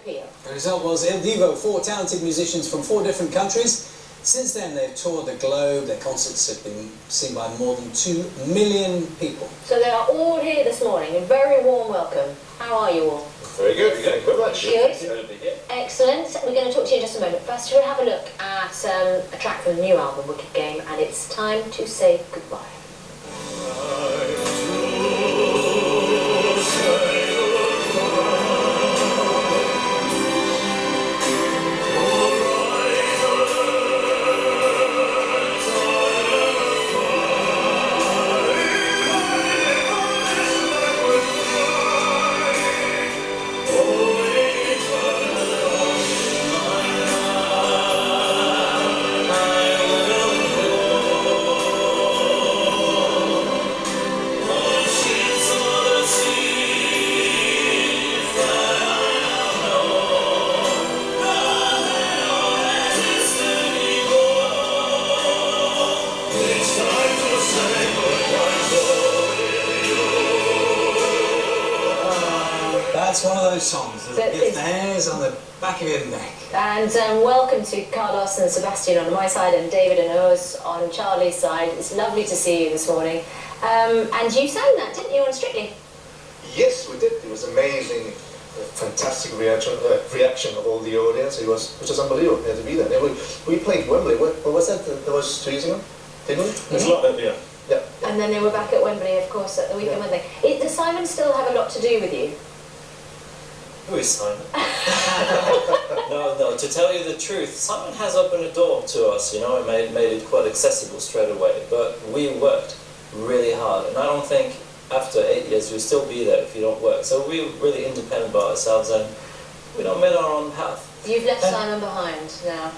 appeal? The result was Il Divo, 4 talented musicians from 4 different countries. Since then, they've toured the globe. Their concerts have been seen by more than 2 million people. So they are all here this morning. A very warm welcome. How are you all? Very good. Thank you very much. Good. Excellent. We're going to talk to you in just a moment. First, we'll have a look at a track from the new album, Wicked Game, and it's time to say goodbye. That's one of those songs that gets the hairs on the back of your neck. And welcome to Carlos and Sebastian on my side and David and Urs on Charlie's side. It's lovely to see you this morning. And you sang that, didn't you, on Strictly? Yes, we did. It was amazing, fantastic reaction of all the audience. It was unbelievable. We had to be there. We played Wembley. What was that? That was 2 years ago, didn't we? It's a lot of, yeah. And then they were back at Wembley, of course, at the weekend, weren't they? Does Simon still have a lot to do with you? Who is Simon? No, to tell you the truth, Simon has opened a door to us, you know, and made it quite accessible straight away. But we worked really hard, and I don't think after 8 years you'll still be there if you don't work. So we're really independent by ourselves, and we don't make our own path. You've left Simon behind now.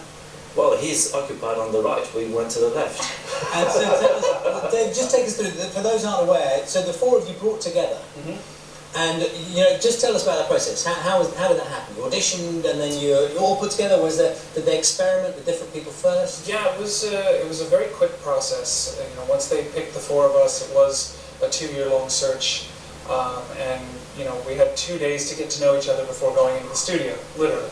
Well, he's occupied on the right, we went to the left. And so, Dave, just take us through, for those who aren't aware, so the 4 of you brought together. And, you know, just tell us about that process. How did that happen? You auditioned and then you all put together? Did they experiment with different people first? Yeah, it was a very quick process. You know, once they picked the 4 of us, it was a 2-year-long search. And, you know, we had 2 days to get to know each other before going into the studio, literally.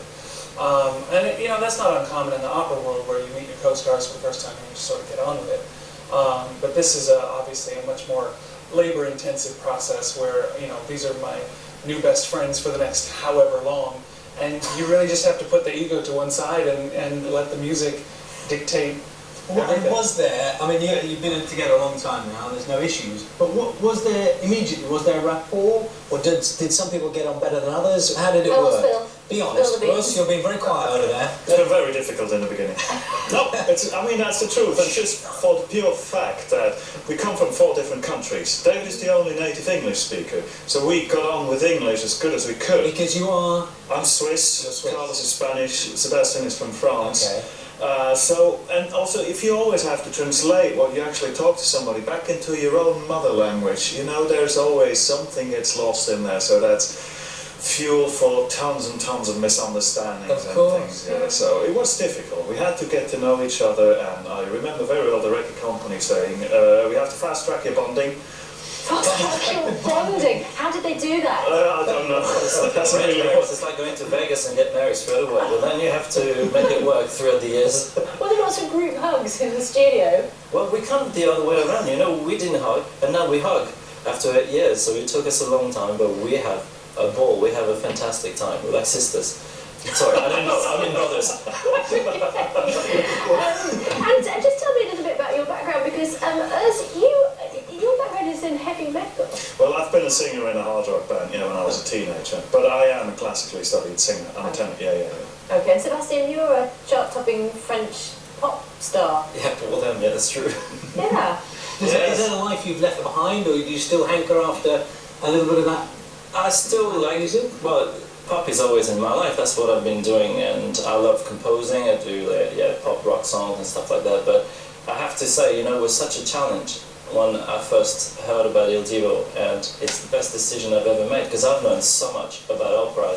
And, you know, that's not uncommon in the opera world where you meet your co-stars for the first time and you just sort of get on with it. But this is obviously a much more labor-intensive process where, you know, these are my new best friends for the next however long, and you really just have to put the ego to one side and let the music dictate everything. Was there, I mean, you've been together a long time now, there's no issues, but was there a rapport, or did some people get on better than others? How did it work? Phil. Be honest, Russ, you're being very quiet over there. It's been very difficult in the beginning. No, I mean, that's the truth, and just for the pure fact that we come from 4 different countries. David is the only native English speaker, so we got on with English as good as we could. Because you are? I'm Swiss, Carlos is Spanish, Sebastian is from France. Okay. And also, if you always have to translate what you actually talk to somebody back into your own mother language, you know, there's always something gets lost in there, so that's fuel for tons and tons of misunderstandings and things. Yeah. So it was difficult. We had to get to know each other, and I remember very well the record company saying, we have to fast track your bonding. Bonding? How did they do that? I don't know. It's like going to Vegas and get married straight away, but then you have to make it work throughout the years. Well, there were lots of group hugs in the studio. Well, we come the other way around, you know, we didn't hug, and now we hug after 8 years, so it took us a long time, but we have a ball, we have a fantastic time, we're like sisters. Sorry, I don't know, I mean brothers. And just tell me a little bit about your background, because your background is in heavy metal. Well, I've been a singer in a hard rock band, you know, when I was a teenager, but I am a classically studied singer. I'm a tenor, yeah. Okay, and Sebastian, you're a chart-topping French pop star. Yeah, well then, yeah, that's true. Yeah. Is that a life you've left behind, or do you still hanker after a little bit of that? I still like it. Well, pop is always in my life. That's what I've been doing, and I love composing. I do pop rock songs and stuff like that. But I have to say, you know, it was such a challenge when I first heard about Il Divo, and it's the best decision I've ever made because I've learned so much about opera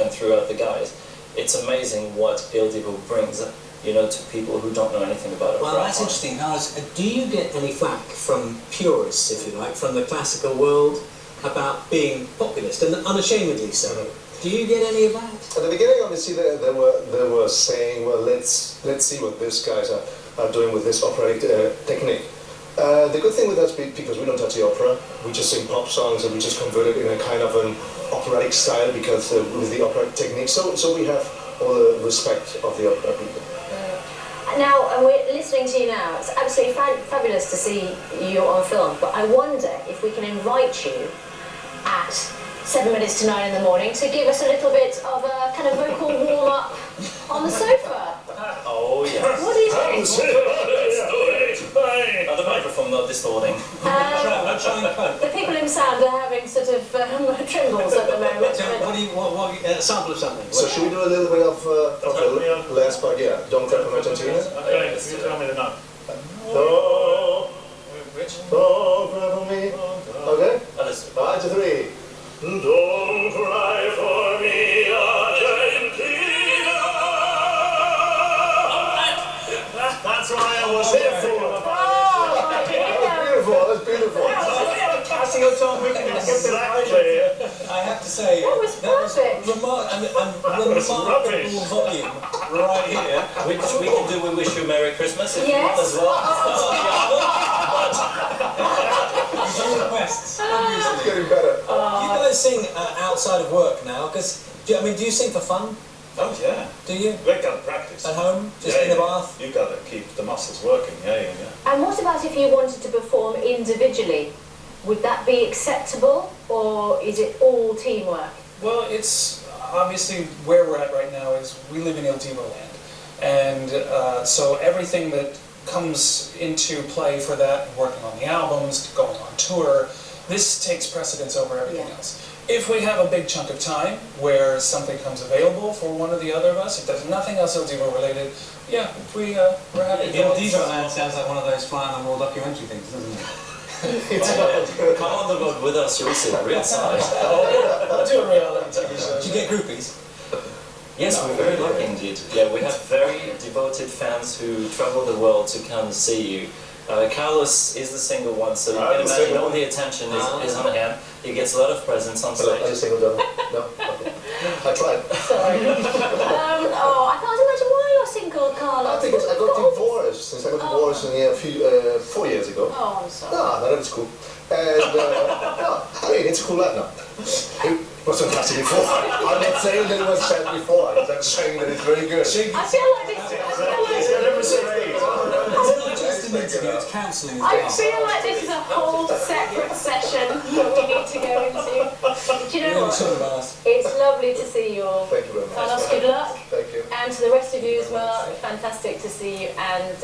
and throughout the guys. It's amazing what Il Divo brings, you know, to people who don't know anything about opera. Well, that's interesting. Now, do you get any flack from purists, if you like, from the classical world, about being populist, and unashamedly so? Do you get any of that? At the beginning, obviously, they were saying, well, let's see what these guys are doing with this operatic technique. The good thing with us, because we don't touch the opera, we just sing pop songs and we just convert it in a kind of an operatic style because with the operatic technique. So we have all the respect of the opera people. Now, and we're listening to you now. It's absolutely fabulous to see you on film, but I wonder if we can invite you at 7 minutes to 9 in the morning to give us a little bit of a kind of vocal warm-up on the sofa. Oh, yes. What do you think? The microphone not distorting. The people in sound are having sort of trembles at the moment. So what sample of something? So should we do a little bit of the last part? Yeah, Don't Cry from Argentina. Okay, you tell me the note. Don't cry for me. Okay? 1, 2, 3. Don't cry for me, Argentina. That's why I was here for. Beautiful, that's beautiful. Passing your time, we can Exactly. I have to say, That was perfect. remarkable volume right here. Which we can do We Wish You a Merry Christmas if you want Yes. as well. Requests, obviously. It's getting better. You guys sing outside of work now, because, do you sing for fun? Oh yeah. Do you? We gotta practice. At home? Just in the bath? You gotta keep the muscles working, yeah. And what about if you wanted to perform individually? Would that be acceptable, or is it all teamwork? Well, it's obviously where we're at right now is we live in Il Divo land. And so everything that comes into play for that, working on the albums, going on tour, this takes precedence over everything else. If we have a big chunk of time where something comes available for one or the other of us, if there's nothing else Il Divo related, yeah, we're happy. Il Divo land sounds like one of those fly on the wall documentary things, doesn't it? Come on the road with us, you'll see the real side. I'll do a reality TV show. Did you get groupies? Yes, we're very lucky indeed. Yeah, we have very devoted fans who travel the world to come see you. Carlos is the single one, so you can imagine all the attention is on him. He gets a lot of presents on Are you stage. single, John? No? Okay. I tried. Sorry. I can't imagine why you're single, Carlos. I think I got divorced. Since I got divorced a 4 years ago. Oh, I'm sorry. No, that was cool. And, no, I mean, it's a cool life now. It was fantastic before. I'm not saying that it was bad before. I'm saying that it's very good. I feel like this. Just an interview, it's counselling as I well. feel like this is a whole separate session that we need to go into. Do you know what? It's lovely to see you all. Thank you very much. Carlos, good luck. Thank you. And to the rest of you as well, fantastic to see you. And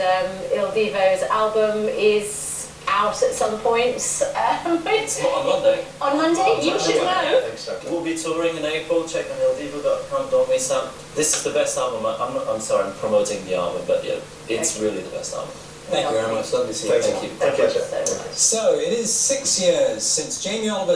Il Divo's album is out at some point. It's On Monday. on Monday. You should know. Exactly. We'll be touring in April. Check on ildivo.com. Don't miss out. This is the best album. I'm sorry, I'm promoting the album, but yeah, it's really the best album. Thank you very much. Lovely to see you. Thank you. Thank you Pleasure. so much. So, it is 6 years since Jamie Oliver